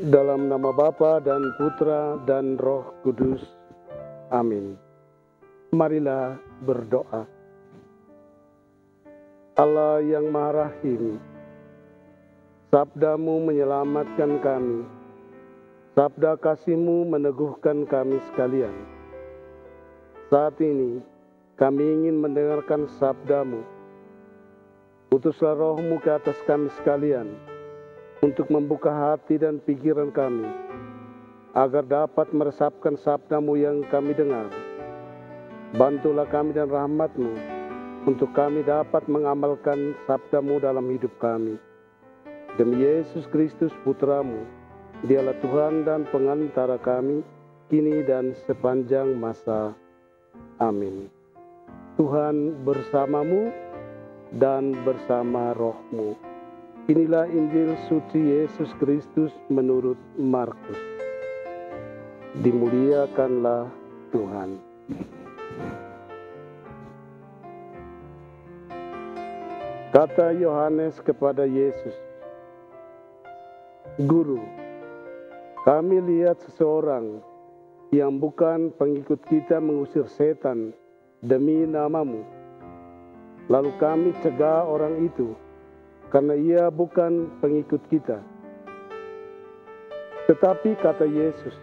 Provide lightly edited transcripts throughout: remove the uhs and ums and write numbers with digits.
Dalam nama Bapa dan Putra dan Roh Kudus. Amin. Marilah berdoa. Allah yang Maha Rahim, sabda-Mu menyelamatkan kami. Sabda kasih-Mu meneguhkan kami sekalian. Saat ini kami ingin mendengarkan sabda-Mu. Utuslah Roh-Mu ke atas kami sekalian, untuk membuka hati dan pikiran kami, agar dapat meresapkan sabda-Mu yang kami dengar. Bantulah kami dan rahmat-Mu, untuk kami dapat mengamalkan sabda-Mu dalam hidup kami. Demi Yesus Kristus Putra-Mu, Dialah Tuhan dan pengantara kami, kini dan sepanjang masa. Amin. Tuhan bersamamu dan bersama roh-Mu. Inilah Injil suci Yesus Kristus menurut Markus. Dimuliakanlah Tuhan. Kata Yohanes kepada Yesus, "Guru, kami lihat seseorang yang bukan pengikut kita mengusir setan demi nama-Mu. Lalu kami cegah orang itu, karena ia bukan pengikut kita." Tetapi kata Yesus,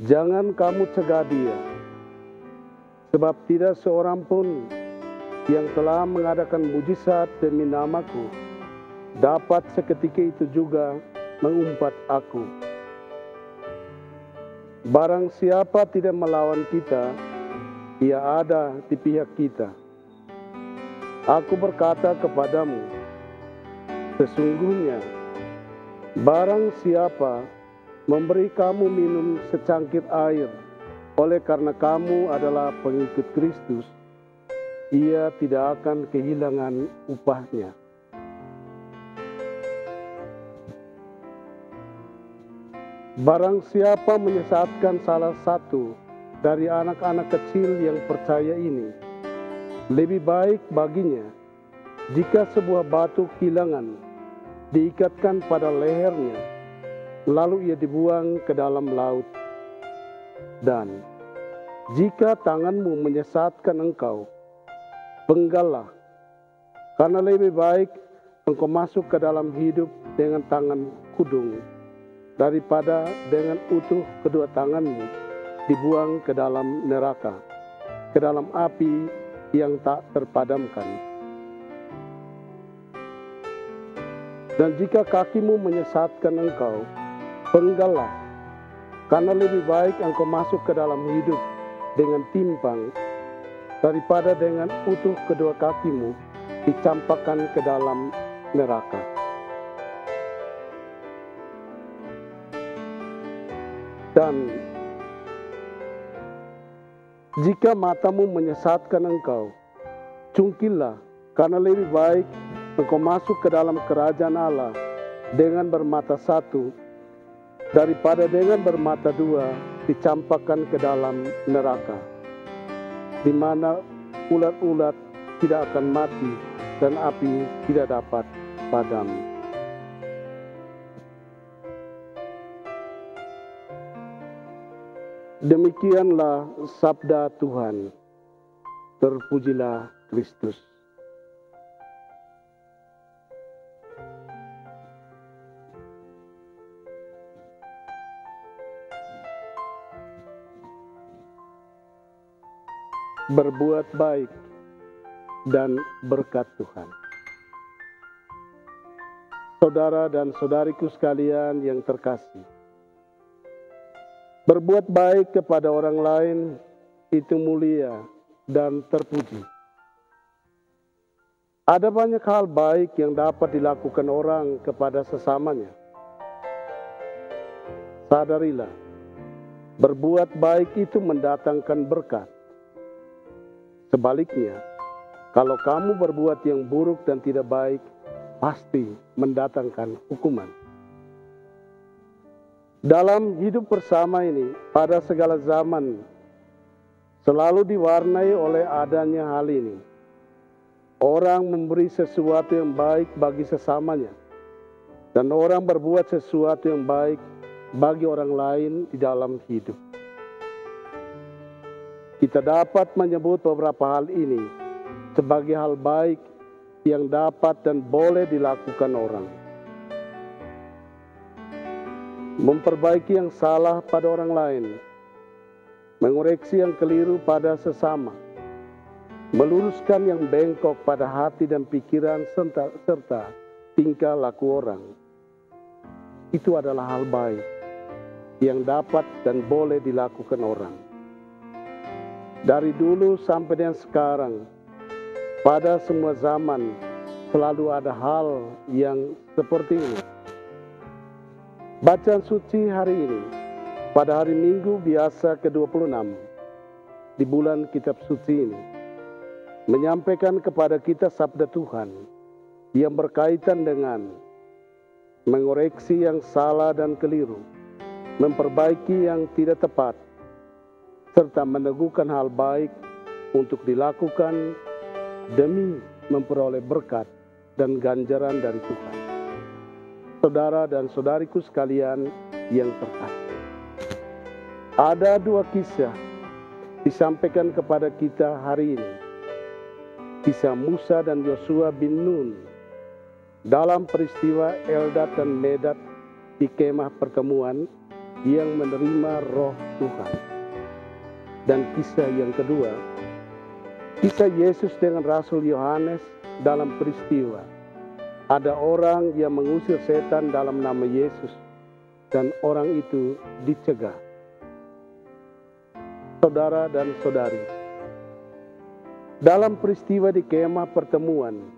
"Jangan kamu cegah dia, sebab tidak seorang pun yang telah mengadakan mujizat demi nama-Ku dapat seketika itu juga mengumpat Aku. Barang siapa tidak melawan kita, ia ada di pihak kita. Aku berkata kepadamu, sesungguhnya barang siapa memberi kamu minum secangkir air oleh karena kamu adalah pengikut Kristus, ia tidak akan kehilangan upahnya." Barang siapa menyesatkan salah satu dari anak-anak kecil yang percaya ini, lebih baik baginya jika sebuah batu kilangan diikatkan pada lehernya, lalu ia dibuang ke dalam laut. Dan jika tanganmu menyesatkan engkau, penggallah, karena lebih baik engkau masuk ke dalam hidup dengan tangan kudung, daripada dengan utuh kedua tanganmu dibuang ke dalam neraka, ke dalam api yang tak terpadamkan. Dan jika kakimu menyesatkan engkau, penggallah, karena lebih baik engkau masuk ke dalam hidup dengan timpang, daripada dengan utuh kedua kakimu dicampakkan ke dalam neraka. Dan jika matamu menyesatkan engkau, cungkillah, karena lebih baik engkau masuk ke dalam kerajaan Allah dengan bermata satu, daripada dengan bermata dua dicampakkan ke dalam neraka, di mana ulat-ulat tidak akan mati dan api tidak dapat padam. Demikianlah sabda Tuhan. Terpujilah Kristus. Berbuat baik dan berkat Tuhan. Saudara dan saudariku sekalian yang terkasih, berbuat baik kepada orang lain itu mulia dan terpuji. Ada banyak hal baik yang dapat dilakukan orang kepada sesamanya. Sadarilah, berbuat baik itu mendatangkan berkat. Sebaliknya, kalau kamu berbuat yang buruk dan tidak baik, pasti mendatangkan hukuman. Dalam hidup bersama ini, pada segala zaman, selalu diwarnai oleh adanya hal ini. Orang memberi sesuatu yang baik bagi sesamanya, dan orang berbuat sesuatu yang baik bagi orang lain di dalam hidup. Kita dapat menyebut beberapa hal ini sebagai hal baik yang dapat dan boleh dilakukan orang. Memperbaiki yang salah pada orang lain, mengoreksi yang keliru pada sesama, meluruskan yang bengkok pada hati dan pikiran serta tingkah laku orang. Itu adalah hal baik yang dapat dan boleh dilakukan orang. Dari dulu sampai dengan sekarang, pada semua zaman selalu ada hal yang seperti ini. Bacaan suci hari ini pada hari Minggu biasa ke-26 di bulan kitab suci ini menyampaikan kepada kita sabda Tuhan yang berkaitan dengan mengoreksi yang salah dan keliru, memperbaiki yang tidak tepat, serta meneguhkan hal baik untuk dilakukan demi memperoleh berkat dan ganjaran dari Tuhan. Saudara dan saudariku sekalian yang terkasih, ada dua kisah disampaikan kepada kita hari ini. Kisah Musa dan Yosua bin Nun dalam peristiwa Eldad dan Medad di kemah pertemuan yang menerima roh Tuhan. Dan kisah yang kedua, kisah Yesus dengan Rasul Yohanes dalam peristiwa ada orang yang mengusir setan dalam nama Yesus dan orang itu dicegah. Saudara dan saudari, dalam peristiwa di kemah pertemuan,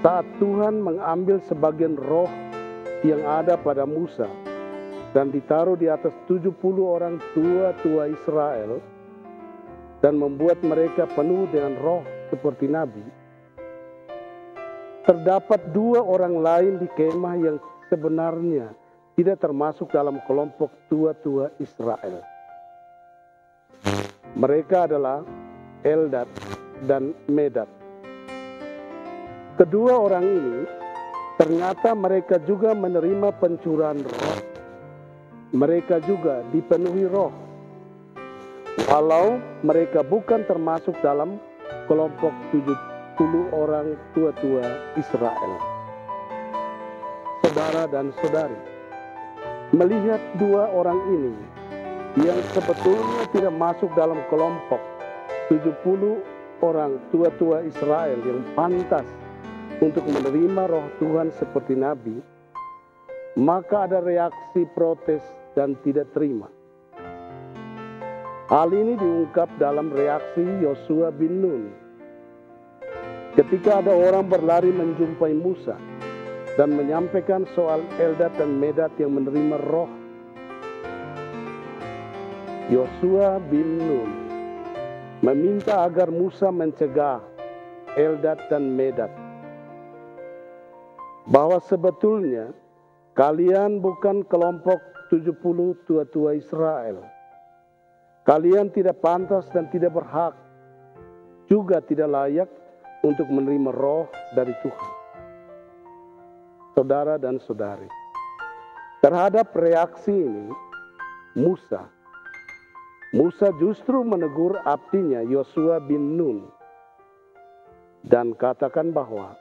saat Tuhan mengambil sebagian roh yang ada pada Musa dan ditaruh di atas 70 orang tua-tua Israel dan membuat mereka penuh dengan roh seperti nabi, terdapat dua orang lain di kemah yang sebenarnya tidak termasuk dalam kelompok tua-tua Israel. Mereka adalah Eldad dan Medad. Kedua orang ini ternyata mereka juga menerima pencurahan roh. Mereka juga dipenuhi roh, walau mereka bukan termasuk dalam kelompok 70 orang tua-tua Israel. Saudara dan saudari, melihat dua orang ini yang sebetulnya tidak masuk dalam kelompok 70 orang tua-tua Israel yang pantas untuk menerima roh Tuhan seperti nabi, maka ada reaksi protes dan tidak terima. Hal ini diungkap dalam reaksi Yosua bin Nun. Ketika ada orang berlari menjumpai Musa dan menyampaikan soal Eldad dan Medad yang menerima roh, Yosua bin Nun meminta agar Musa mencegah Eldad dan Medad, bahwa sebetulnya kalian bukan kelompok 70 tua-tua Israel. Kalian tidak pantas dan tidak berhak, juga tidak layak untuk menerima roh dari Tuhan. Saudara dan saudari, terhadap reaksi ini, Musa justru menegur abdinya Yosua bin Nun dan katakan bahwa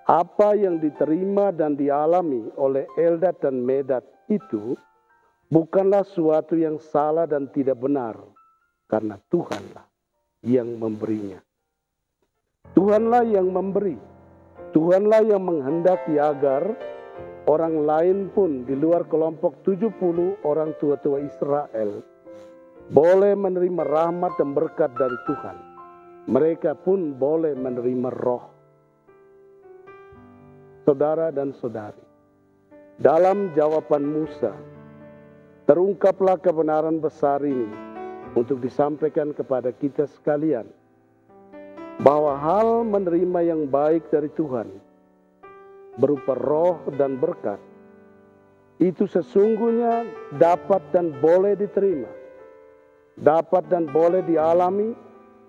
apa yang diterima dan dialami oleh Eldad dan Medad itu bukanlah suatu yang salah dan tidak benar, karena Tuhanlah yang memberinya. Tuhanlah yang memberi, Tuhanlah yang menghendaki agar orang lain pun di luar kelompok 70 orang tua-tua Israel boleh menerima rahmat dan berkat dari Tuhan. Mereka pun boleh menerima roh. Saudara dan saudari, dalam jawaban Musa, terungkaplah kebenaran besar ini untuk disampaikan kepada kita sekalian, bahwa hal menerima yang baik dari Tuhan berupa roh dan berkat itu sesungguhnya dapat dan boleh diterima, dapat dan boleh dialami,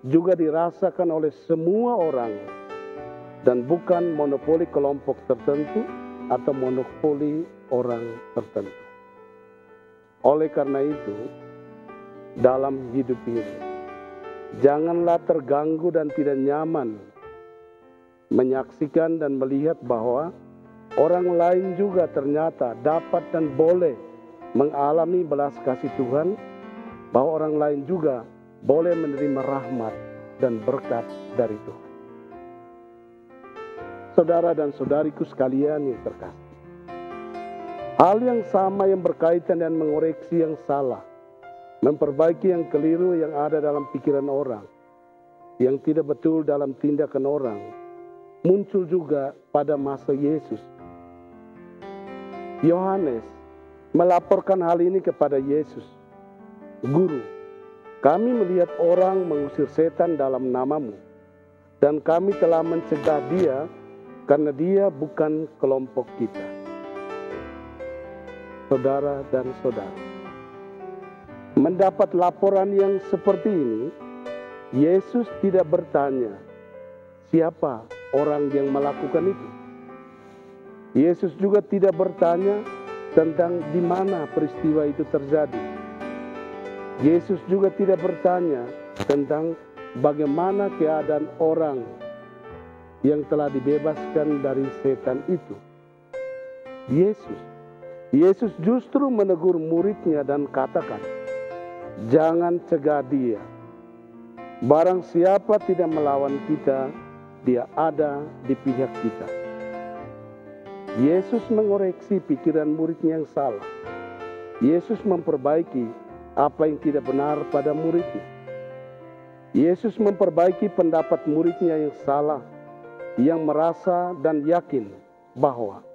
juga dirasakan oleh semua orang, dan bukan monopoli kelompok tertentu atau monopoli orang tertentu. Oleh karena itu, dalam hidup ini, janganlah terganggu dan tidak nyaman menyaksikan dan melihat bahwa orang lain juga ternyata dapat dan boleh mengalami belas kasih Tuhan, bahwa orang lain juga boleh menerima rahmat dan berkat dari Tuhan. Saudara dan saudariku sekalian yang terkasih, hal yang sama yang berkaitan dan mengoreksi yang salah, memperbaiki yang keliru yang ada dalam pikiran orang, yang tidak betul dalam tindakan orang, muncul juga pada masa Yesus. Yohanes melaporkan hal ini kepada Yesus. Guru, kami melihat orang mengusir setan dalam namamu, dan kami telah mencegah dia karena dia bukan kelompok kita. Saudara dan saudara, mendapat laporan yang seperti ini, Yesus tidak bertanya, siapa orang yang melakukan itu? Yesus juga tidak bertanya tentang di mana peristiwa itu terjadi. Yesus juga tidak bertanya tentang bagaimana keadaan orang yang telah dibebaskan dari setan itu. Yesus justru menegur muridnya dan katakan, jangan cegah dia. Barang siapa tidak melawan kita, dia ada di pihak kita. Yesus mengoreksi pikiran muridnya yang salah. Yesus memperbaiki apa yang tidak benar pada muridnya. Yesus memperbaiki pendapat muridnya yang salah, yang merasa dan yakin bahwa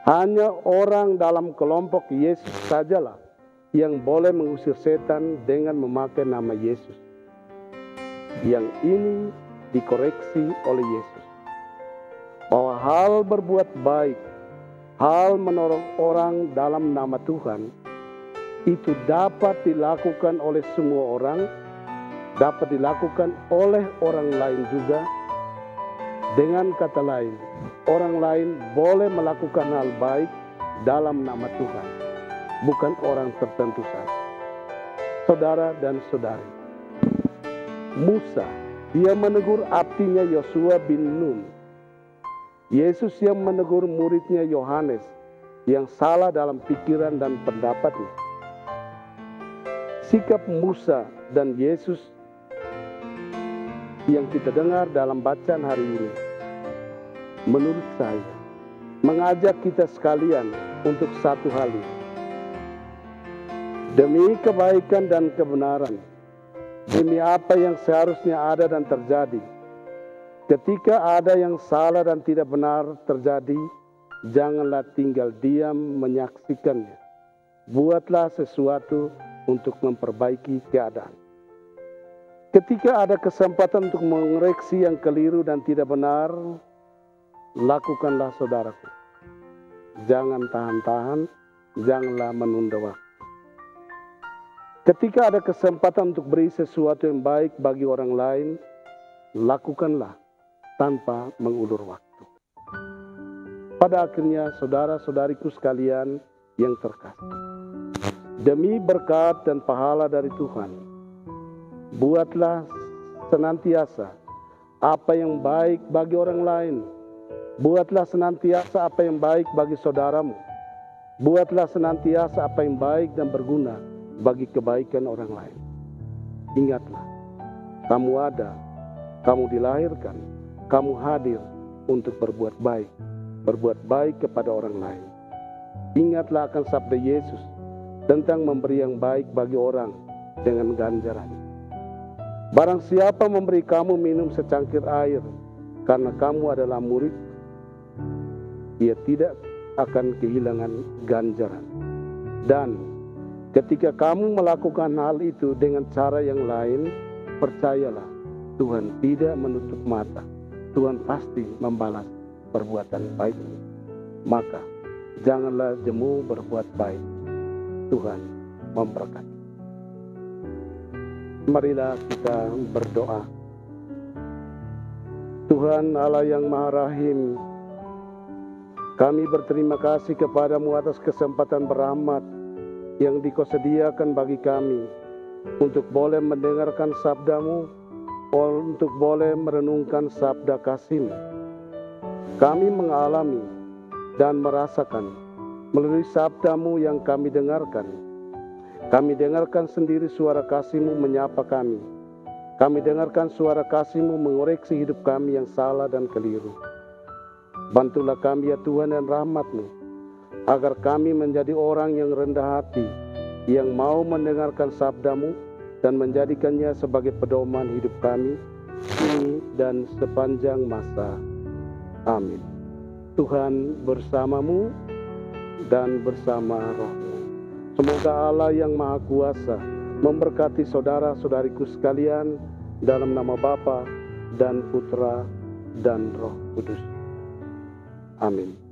hanya orang dalam kelompok Yesus sajalah yang boleh mengusir setan dengan memakai nama Yesus. Yang ini dikoreksi oleh Yesus, bahwa hal berbuat baik, hal menolong orang dalam nama Tuhan, itu dapat dilakukan oleh semua orang, dapat dilakukan oleh orang lain juga. Dengan kata lain, orang lain boleh melakukan hal baik dalam nama Tuhan, bukan orang tertentu saja. Saudara dan saudari, Musa, dia menegur abdinya Yosua bin Nun. Yesus yang menegur muridnya Yohanes yang salah dalam pikiran dan pendapatnya. Sikap Musa dan Yesus yang kita dengar dalam bacaan hari ini, menurut saya, mengajak kita sekalian untuk satu hal ini. Demi kebaikan dan kebenaran, demi apa yang seharusnya ada dan terjadi, ketika ada yang salah dan tidak benar terjadi, janganlah tinggal diam menyaksikannya. Buatlah sesuatu untuk memperbaiki keadaan. Ketika ada kesempatan untuk mengoreksi yang keliru dan tidak benar, lakukanlah saudaraku. Jangan tahan-tahan, janganlah menunda waktu. Ketika ada kesempatan untuk beri sesuatu yang baik bagi orang lain, lakukanlah tanpa mengulur waktu. Pada akhirnya, saudara-saudariku sekalian yang terkasih, demi berkat dan pahala dari Tuhan, buatlah senantiasa apa yang baik bagi orang lain. Buatlah senantiasa apa yang baik bagi saudaramu. Buatlah senantiasa apa yang baik dan berguna bagi kebaikan orang lain. Ingatlah, kamu ada, kamu dilahirkan, kamu hadir untuk berbuat baik kepada orang lain. Ingatlah akan sabda Yesus tentang memberi yang baik bagi orang dengan ganjaran. Barang siapa memberi kamu minum secangkir air karena kamu adalah murid, ia tidak akan kehilangan ganjaran. Dan ketika kamu melakukan hal itu dengan cara yang lain, percayalah, Tuhan tidak menutup mata. Tuhan pasti membalas perbuatan baikmu. Maka janganlah jemu berbuat baik. Tuhan memberkati. Marilah kita berdoa. Tuhan Allah yang Maha Rahim, Kami berterima kasih kepadamu atas kesempatan berahmat yang Dikau sediakan bagi kami untuk boleh mendengarkan sabdamu, untuk boleh merenungkan sabda kasih-Mu. Kami mengalami dan merasakan melalui sabdamu yang kami dengarkan. Kami dengarkan sendiri suara kasih-Mu menyapa kami. Kami dengarkan suara kasih-Mu mengoreksi hidup kami yang salah dan keliru. Bantulah kami ya Tuhan dan rahmat-Mu, agar kami menjadi orang yang rendah hati, yang mau mendengarkan sabda-Mu dan menjadikannya sebagai pedoman hidup kami kini dan sepanjang masa. Amin. Tuhan bersamamu dan bersama roh-Mu. Semoga Allah yang Maha Kuasa memberkati saudara-saudariku sekalian dalam nama Bapa dan Putra dan Roh Kudus. Amin.